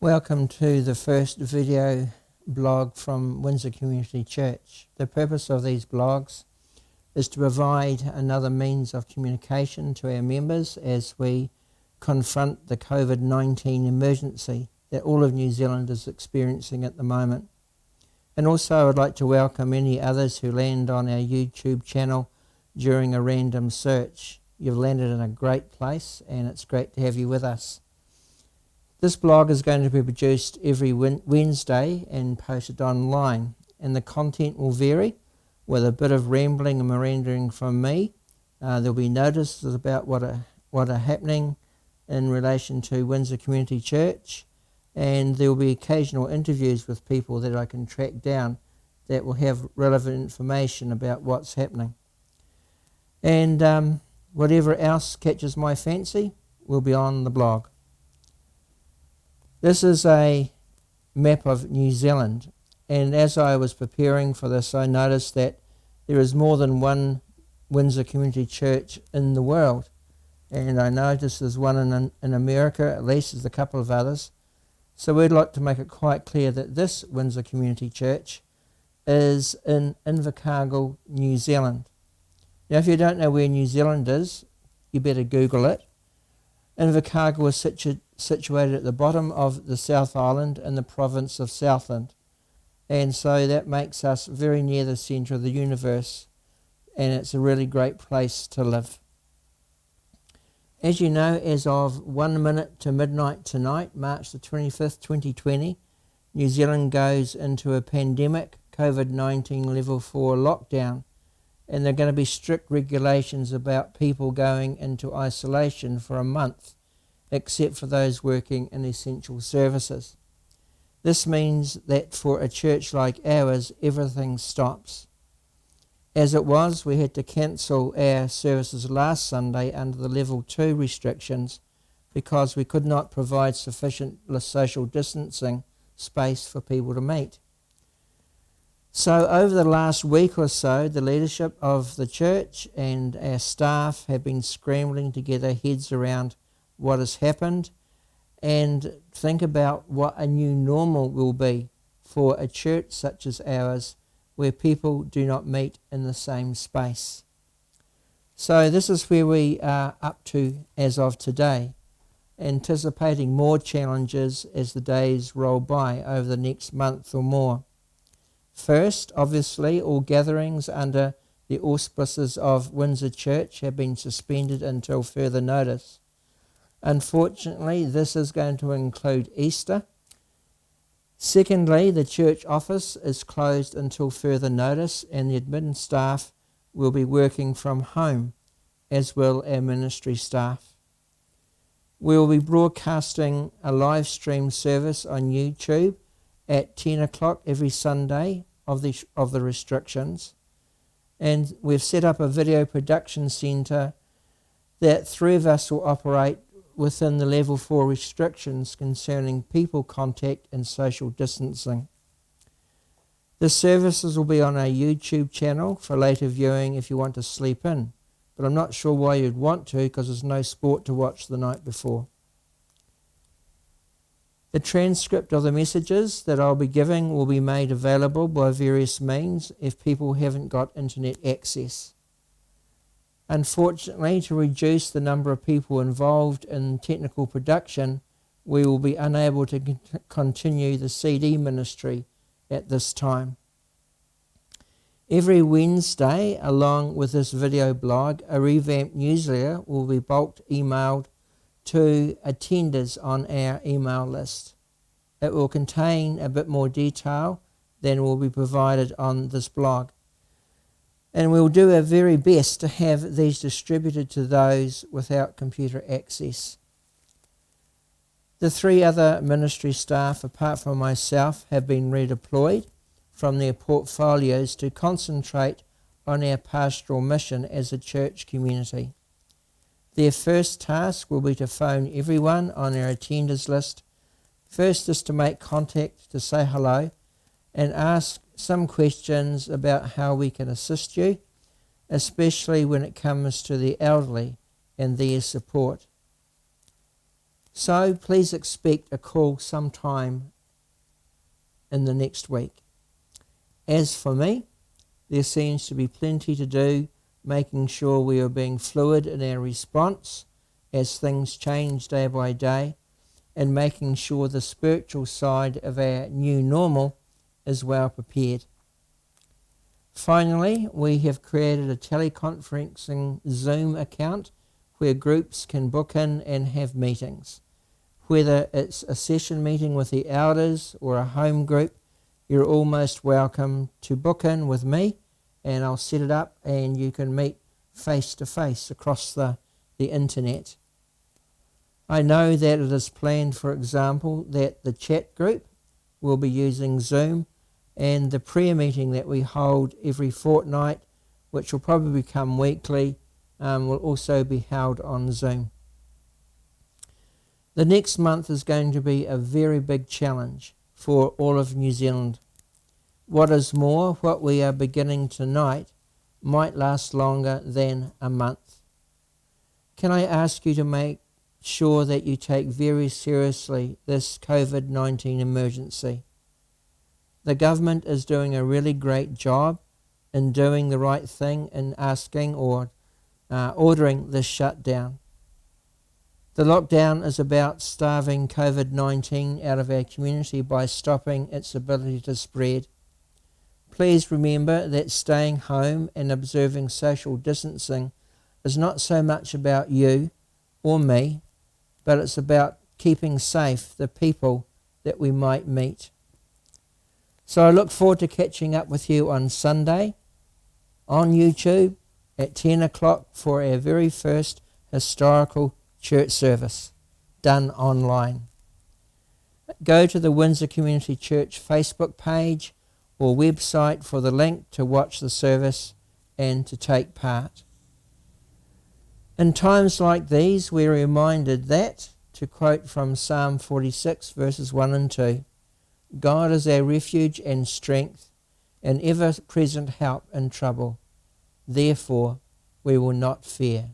Welcome to the first video blog from Windsor Community Church. The purpose of these blogs is to provide another means of communication to our members as we confront the COVID-19 emergency that all of New Zealand is experiencing at the moment. And also I'd like to welcome any others who land on our YouTube channel during a random search. You've landed in a great place and it's great to have you with us. This blog is going to be produced every Wednesday and posted online, and the content will vary with a bit of rambling and meandering from me. There'll be notices about what are happening in relation to Windsor Community Church, and there will be occasional interviews with people that I can track down that will have relevant information about what's happening. And whatever else catches my fancy will be on the blog. This is a map of New Zealand, and as I was preparing for this I noticed that there is more than one Windsor Community Church in the world, and I noticed there's one in America, at least there's a couple of others. So we'd like to make it quite clear that this Windsor Community Church is in Invercargill, New Zealand. Now if you don't know where New Zealand is, you better Google it. Invercargill is situated at the bottom of the South Island in the province of Southland, and so that makes us very near the centre of the universe, and it's a really great place to live. As you know, as of 1 minute to midnight tonight, March the 25th, 2020, New Zealand goes into a pandemic COVID-19 level 4 lockdown, and there are going to be strict regulations about people going into isolation for a month, except for those working in essential services. This means that for a church like ours, everything stops. As it was, we had to cancel our services last Sunday under the level 2 restrictions because we could not provide sufficient social distancing space for people to meet. So over the last week or so, the leadership of the church and our staff have been scrambling to get their heads around what has happened and think about what a new normal will be for a church such as ours where people do not meet in the same space. So this is where we are up to as of today, anticipating more challenges as the days roll by over the next month or more. First, obviously, all gatherings under the auspices of Windsor Church have been suspended until further notice. Unfortunately, this is going to include Easter. Secondly, the church office is closed until further notice, and the admin staff will be working from home, as will our ministry staff. We will be broadcasting a live stream service on YouTube at 10 o'clock every Sunday of the restrictions, and we've set up a video production centre that 3 of us will operate within the level 4 restrictions concerning people contact and social distancing. The services will be on our YouTube channel for later viewing if you want to sleep in, but I'm not sure why you'd want to because there's no sport to watch the night before. The transcript of the messages that I'll be giving will be made available by various means if people haven't got internet access. Unfortunately, to reduce the number of people involved in technical production, we will be unable to continue the CD ministry at this time. Every Wednesday, along with this video blog, a revamped newsletter will be bulk emailed to attenders on our email list. It will contain a bit more detail than will be provided on this blog. And we'll do our very best to have these distributed to those without computer access. The 3 other ministry staff, apart from myself, have been redeployed from their portfolios to concentrate on our pastoral mission as a church community. Their first task will be to phone everyone on our attenders list, first is to make contact to say hello and ask some questions about how we can assist you, especially when it comes to the elderly and their support. So please expect a call sometime in the next week. As for me, there seems to be plenty to do, making sure we are being fluid in our response as things change day by day, and making sure the spiritual side of our new normal is well prepared. Finally, we have created a teleconferencing Zoom account where groups can book in and have meetings. Whether it's a session meeting with the elders or a home group, you're almost welcome to book in with me, and I'll set it up and you can meet face to face across the internet. I know that it is planned, for example, that the chat group will be using Zoom, and the prayer meeting that we hold every fortnight, which will probably become weekly, will also be held on Zoom. The next month is going to be a very big challenge for all of New Zealand. What is more, what we are beginning tonight might last longer than a month. Can I ask you to make sure that you take very seriously this COVID-19 emergency? The government is doing a really great job in doing the right thing in asking or ordering this shutdown. The lockdown is about starving COVID-19 out of our community by stopping its ability to spread. Please remember that staying home and observing social distancing is not so much about you or me, but it's about keeping safe the people that we might meet. So I look forward to catching up with you on Sunday on YouTube at 10 o'clock for our very first historical church service done online. Go to the Windsor Community Church Facebook page or website for the link to watch the service and to take part. In times like these, we're reminded that, to quote from Psalm 46 verses 1 and 2, God is our refuge and strength, an ever-present help in trouble. Therefore, we will not fear.